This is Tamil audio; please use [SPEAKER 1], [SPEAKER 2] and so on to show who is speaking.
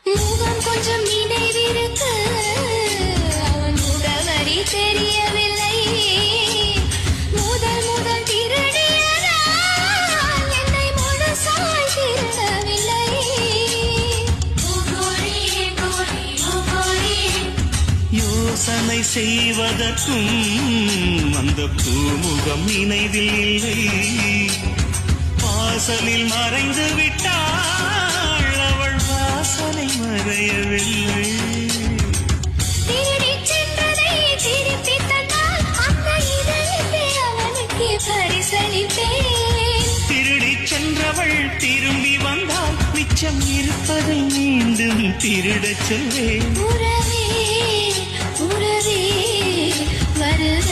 [SPEAKER 1] முகம் கொஞ்சம் நினைவிருக்கு அவன் முகவரி தெரியவில்லை முதல் முதல் திருடியதால் என்னை முழுசாய் திருடவில்லை
[SPEAKER 2] யோசனை செய்வதற்கும் அந்த பூமுகம் நினைவில் இல்லை வாசலில் மறைந்து விட்டாள் அவள் வாசனை மறையவில்லை
[SPEAKER 1] திருடிச் சென்றதை திருப்பி தந்தால் அந்த இதயத்தை அவனுக்கு பரிசளிப்பேன்
[SPEAKER 2] திருடிச் சென்றவள் திரும்பி வந்தால் மிச்சம் இருப்பதை மீண்டும் திருடச் சொல்வேன்
[SPEAKER 1] உறவே உறவே வருக